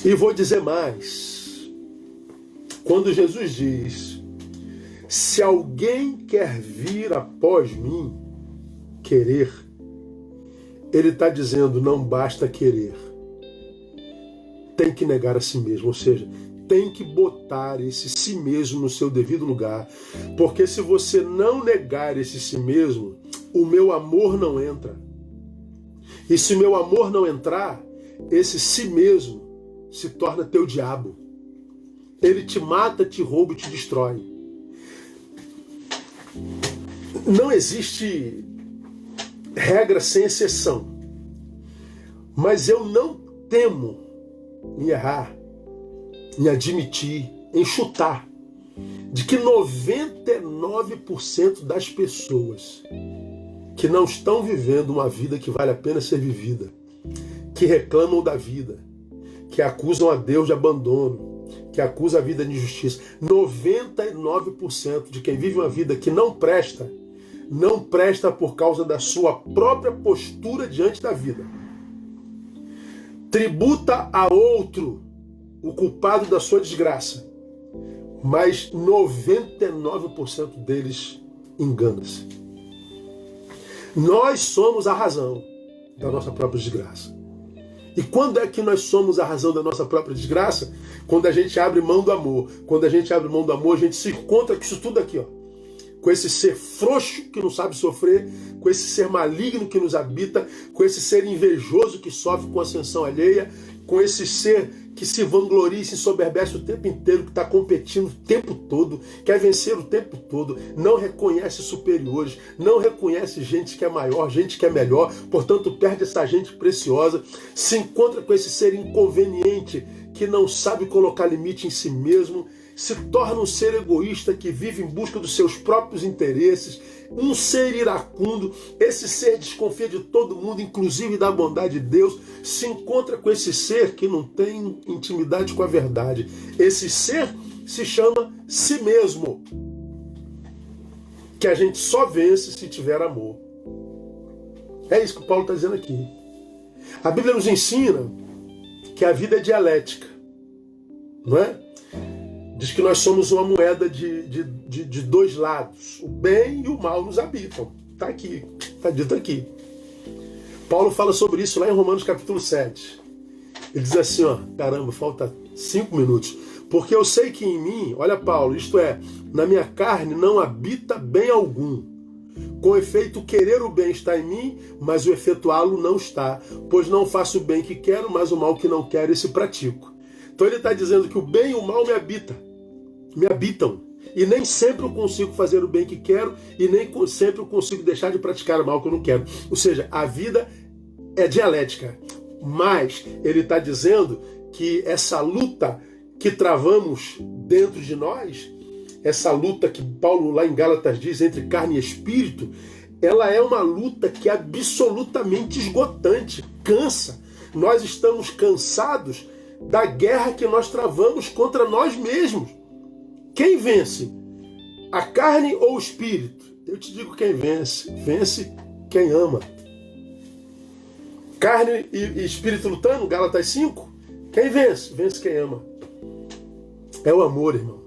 E vou dizer mais. Quando Jesus diz, se alguém quer vir após mim, querer, ele está dizendo, não basta querer. Tem que negar a si mesmo, ou seja, tem que botar esse si mesmo no seu devido lugar. Porque se você não negar esse si mesmo, o meu amor não entra. E se meu amor não entrar, esse si mesmo se torna teu diabo. Ele te mata, te rouba e te destrói. Não existe regra sem exceção. Mas eu não temo em errar, em admitir, em chutar, de que 99% das pessoas que não estão vivendo uma vida que vale a pena ser vivida, que reclamam da vida, que acusam a Deus de abandono, que acusam a vida de injustiça, 99% de quem vive uma vida que não presta por causa da sua própria postura diante da vida. Tributa a outro o culpado da sua desgraça, mas 99% deles engana-se. Nós somos a razão da nossa própria desgraça. E quando é que nós somos a razão da nossa própria desgraça? Quando a gente abre mão do amor. Quando a gente abre mão do amor, a gente se encontra com isso tudo aqui, ó. Com esse ser frouxo que não sabe sofrer, com esse ser maligno que nos habita, com esse ser invejoso que sofre com a ascensão alheia, com esse ser que se vangloria e se ensoberbece o tempo inteiro, que está competindo o tempo todo, quer vencer o tempo todo, não reconhece superiores, não reconhece gente que é maior, gente que é melhor, portanto perde essa gente preciosa, se encontra com esse ser inconveniente que não sabe colocar limite em si mesmo, se torna um ser egoísta que vive em busca dos seus próprios interesses, um ser iracundo, esse ser desconfia de todo mundo, inclusive da bondade de Deus, se encontra com esse ser que não tem intimidade com a verdade. Esse ser se chama si mesmo, que a gente só vence se tiver amor. É isso que o Paulo está dizendo aqui. A Bíblia nos ensina que a vida é dialética, não é? Diz que nós somos uma moeda de dois lados. O bem e o mal nos habitam. Está aqui, está dito aqui. Paulo fala sobre isso lá em Romanos capítulo 7. Ele diz assim, ó, caramba, falta 5 minutos. Porque eu sei que em mim, olha Paulo, isto é, na minha carne não habita bem algum. Com efeito, querer o bem está em mim, mas o efetuá-lo não está. Pois não faço o bem que quero, mas o mal que não quero, esse pratico. Então ele está dizendo que o bem e o mal me habitam. E nem sempre eu consigo fazer o bem que quero e nem sempre eu consigo deixar de praticar o mal que eu não quero. Ou seja, a vida é dialética. Mas ele está dizendo que essa luta que travamos dentro de nós, essa luta que Paulo lá em Gálatas diz entre carne e espírito, ela é uma luta que é absolutamente esgotante, cansa. Nós estamos cansados da guerra que nós travamos contra nós mesmos. Quem vence? A carne ou o espírito? Eu te digo quem vence. Vence quem ama. Carne e espírito lutando, Gálatas 5. Quem vence? Vence quem ama. É o amor, irmão.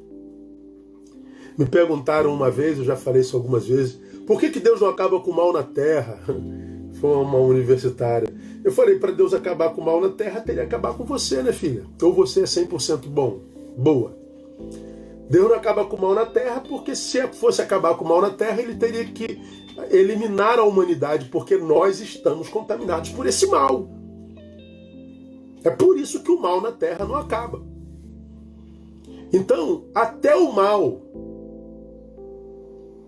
Me perguntaram uma vez, eu já falei isso algumas vezes, por que Deus não acaba com o mal na terra? Foi uma universitária. Eu falei, para Deus acabar com o mal na terra, teria que acabar com você, né, filha? Ou você é 100% bom, boa. Deus não acaba com o mal na terra, porque se fosse acabar com o mal na terra, ele teria que eliminar a humanidade, porque nós estamos contaminados por esse mal. É por isso que o mal na terra não acaba. Então, até o mal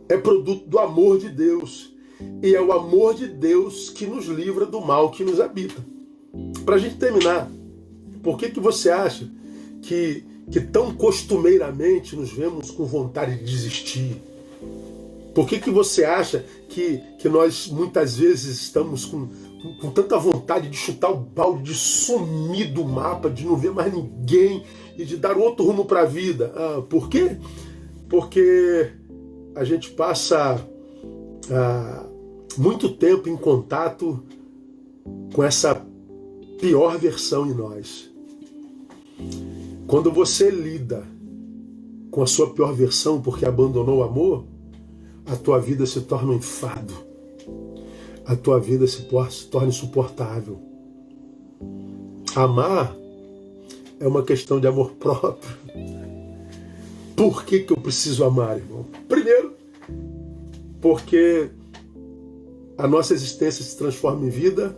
é produto do amor de Deus. E é o amor de Deus que nos livra do mal que nos habita. Para a gente terminar, por que você acha que tão costumeiramente nos vemos com vontade de desistir? Por que você acha que nós muitas vezes estamos com tanta vontade de chutar o balde, de sumir do mapa, de não ver mais ninguém e de dar outro rumo para a vida? Por quê? Porque a gente passa muito tempo em contato com essa pior versão em nós. Quando você lida com a sua pior versão porque abandonou o amor, a tua vida se torna um enfado. A tua vida se torna insuportável. Amar é uma questão de amor próprio. Por que eu preciso amar, irmão? Primeiro, porque a nossa existência se transforma em vida,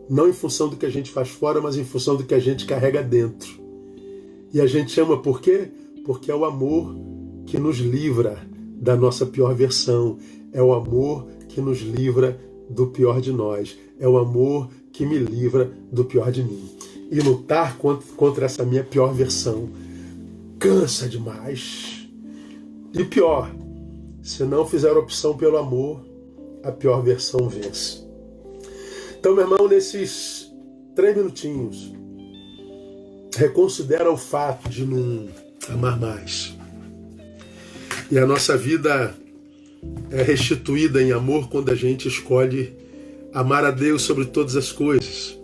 não em função do que a gente faz fora, mas em função do que a gente carrega dentro. E a gente ama por quê? Porque é o amor que nos livra da nossa pior versão. É o amor que nos livra do pior de nós. É o amor que me livra do pior de mim. E lutar contra essa minha pior versão cansa demais. E pior, se não fizer opção pelo amor, a pior versão vence. Então, meu irmão, nesses 3 minutinhos, reconsidera o fato de não amar mais. E a nossa vida é restituída em amor quando a gente escolhe amar a Deus sobre todas as coisas.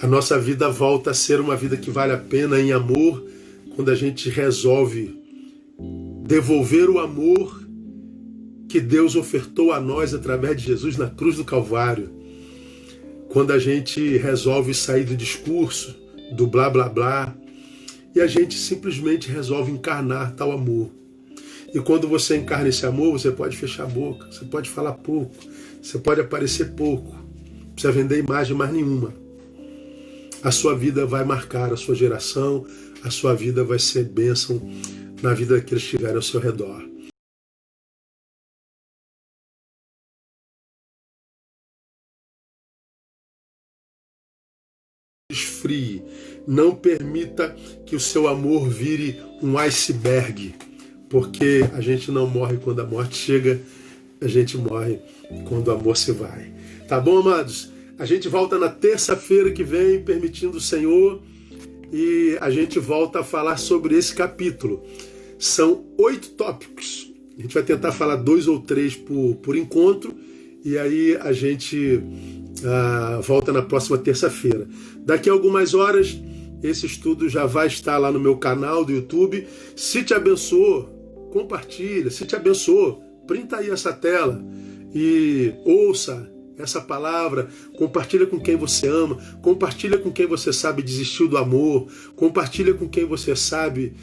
A nossa vida volta a ser uma vida que vale a pena em amor quando a gente resolve devolver o amor que Deus ofertou a nós através de Jesus na cruz do Calvário. Quando a gente resolve sair do discurso, do blá blá blá, e a gente simplesmente resolve encarnar tal amor. E quando você encarna esse amor, você pode fechar a boca, você pode falar pouco, você pode aparecer pouco, não precisa vender imagem mais nenhuma. A sua vida vai marcar a sua geração, a sua vida vai ser bênção na vida daqueles que estiverem ao seu redor. Esfrie, não permita que o seu amor vire um iceberg, porque a gente não morre quando a morte chega, a gente morre quando o amor se vai. Tá bom, amados? A gente volta na terça-feira que vem, permitindo o Senhor, e a gente volta a falar sobre esse capítulo. São 8 tópicos. A gente vai tentar falar 2 ou 3 por encontro, e aí a gente volta na próxima terça-feira. Daqui a algumas horas, esse estudo já vai estar lá no meu canal do YouTube. Se te abençoou, compartilha. Se te abençoou, printa aí essa tela e ouça essa palavra, compartilha com quem você ama, compartilha com quem você sabe desistiu do amor, compartilha com quem você sabe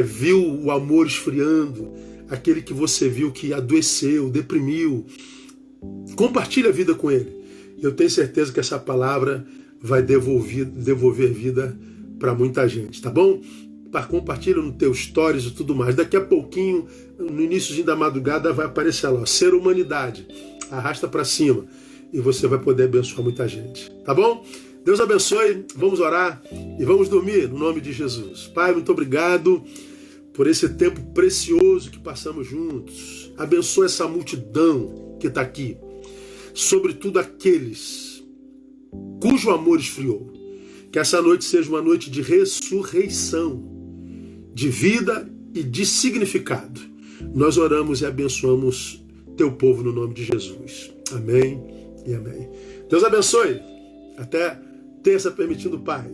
viu o amor esfriando, aquele que você viu que adoeceu, deprimiu. Compartilha a vida com ele. Eu tenho certeza que essa palavra vai devolver vida para muita gente, tá bom? Compartilha no teu stories e tudo mais. Daqui a pouquinho, no início da madrugada, vai aparecer lá, ó, Ser Humanidade. Arrasta para cima e você vai poder abençoar muita gente, tá bom? Deus abençoe, vamos orar e vamos dormir no nome de Jesus. Pai, muito obrigado por esse tempo precioso que passamos juntos. Abençoa essa multidão que está aqui, sobretudo aqueles cujo amor esfriou. Que essa noite seja uma noite de ressurreição, de vida e de significado. Nós oramos e abençoamos teu povo no nome de Jesus. Amém e amém. Deus abençoe. Até terça, permitindo o Pai.